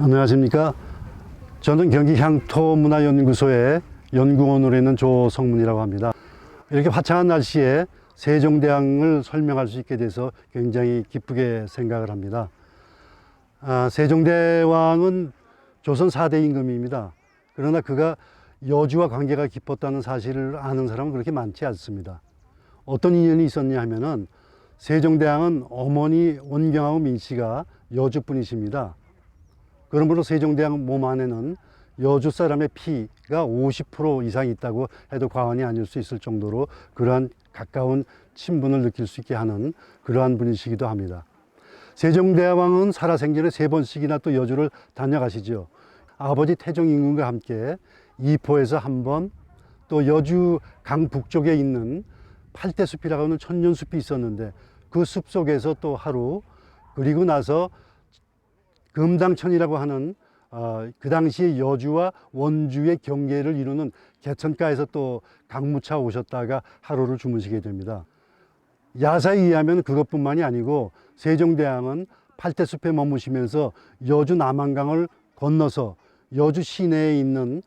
안녕하십니까. 저는 경기 향토문화연구소의 연구원으로 있는 조성문이라고 합니다. 이렇게 화창한 날씨에 세종대왕을 설명할 수 있게 돼서 굉장히 기쁘게 생각을 합니다. 세종대왕은 조선 4대 임금입니다. 그러나 그가 여주와 관계가 깊었다는 사실을 아는 사람은 그렇게 많지 않습니다. 어떤 인연이 있었냐 하면은 세종대왕은 어머니 원경하고 민씨가 여주분이십니다. 그러므로 세종대왕 몸 안에는 여주 사람의 피가 50% 이상 있다고 해도 과언이 아닐 수 있을 정도로 그러한 가까운 친분을 느낄 수 있게 하는 그러한 분이시기도 합니다. 세종대왕은 살아생전에 3번씩이나 또 여주를 다녀가시죠. 아버지 태종임금과 함께 이포에서 한 번, 또 여주 강북쪽에 있는 팔대숲이라고 하는 천년숲이 있었는데 그 숲 속에서 또 하루, 그리고 나서 금당천이라고 하는 그 당시에 여주와 원주의 경계를 이루는 개천가에서 또 강무차 오셨다가 하루를 주무시게 됩니다. 야사에 의하면 그것뿐만이 아니고 세종대왕은 팔대숲에 머무시면서 여주 남한강을 건너서 여주 시내에 있는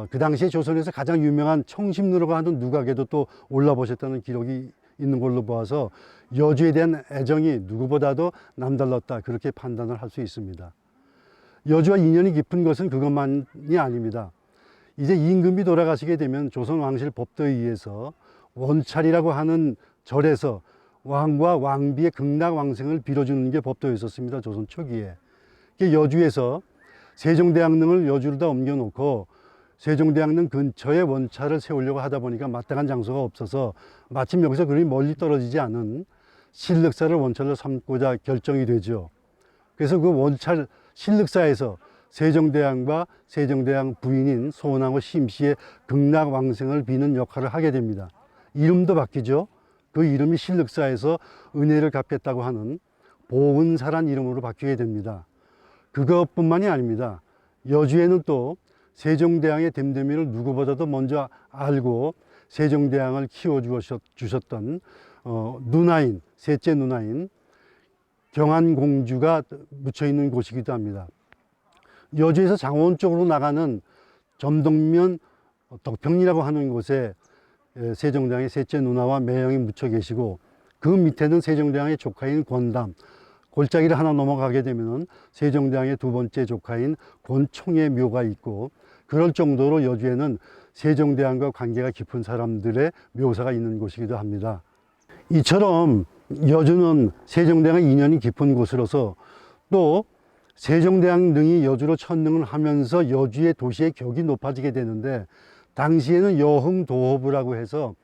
그 당시에 조선에서 가장 유명한 청심루라고 하는 누각에도 또 올라보셨다는 기록이 있는 걸로 보아서 여주에 대한 애정이 누구보다도 남달랐다, 그렇게 판단을 할 수 있습니다. 여주와 인연이 깊은 것은 그것만이 아닙니다. 이제 임금이 돌아가시게 되면 조선 왕실 법도에 의해서 원찰이라고 하는 절에서 왕과 왕비의 극락왕생을 빌어주는 게 법도였었습니다. 조선 초기에. 여주에서 세종대왕릉을 여주로다 옮겨놓고 세종대왕릉 근처에 원찰을 세우려고 하다 보니까 마땅한 장소가 없어서 마침 여기서 그리 멀리 떨어지지 않은 신륵사를 원찰로 삼고자 결정이 되죠. 그래서 그 원찰 신륵사에서 세종대왕과 세종대왕 부인인 소원왕후 심씨의 극락왕생을 비는 역할을 하게 됩니다. 이름도 바뀌죠. 그 이름이 신륵사에서 은혜를 갚겠다고 하는 보은사란 이름으로 바뀌게 됩니다. 그것뿐만이 아닙니다. 여주에는 또 세종대왕의 됨됨이를 누구보다도 먼저 알고 세종대왕을 키워주셨던 누나인, 셋째 누나인 경안공주가 묻혀있는 곳이기도 합니다. 여주에서 장원 쪽으로 나가는 점동면 덕평리라고 하는 곳에 세종대왕의 셋째 누나와 매형이 묻혀 계시고, 그 밑에는 세종대왕의 조카인 권담, 골짜기를 하나 넘어가게 되면 세종대왕의 두 번째 조카인 권총의 묘가 있고, 그럴 정도로 여주에는 세종대왕과 관계가 깊은 사람들의 묘사가 있는 곳이기도 합니다. 이처럼 여주는 세종대왕과 인연이 깊은 곳으로서 또 세종대왕 능이 여주로 천능을 하면서 여주의 도시의 격이 높아지게 되는데, 당시에는 여흥도호부라고 해서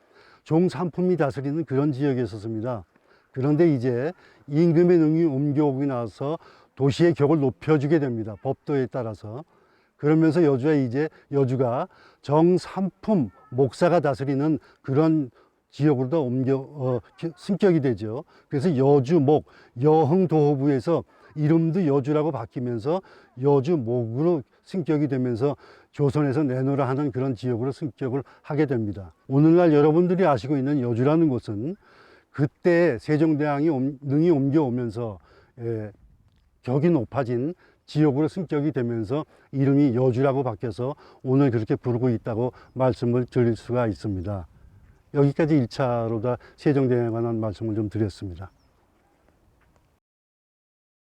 종삼품이 다스리는 그런 지역이었습니다. 그런데 이제 임금의 능이 옮겨오고 나서 도시의 격을 높여주게 됩니다. 법도에 따라서. 그러면서 여주가 정삼품 목사가 다스리는 그런 지역으로 승격이 되죠. 그래서 여주목, 여흥도호부에서 이름도 여주라고 바뀌면서 여주목으로 승격이 되면서 조선에서 내노라 하는 그런 지역으로 승격을 하게 됩니다. 오늘날 여러분들이 아시고 있는 여주라는 곳은 그때 세종대왕이 능이 옮겨오면서 격이 높아진 지역으로 승격이 되면서 이름이 여주라고 바뀌어서 오늘 그렇게 부르고 있다고 말씀을 드릴 수가 있습니다. 여기까지 1차로 다 세종대왕에 관한 말씀을 좀 드렸습니다.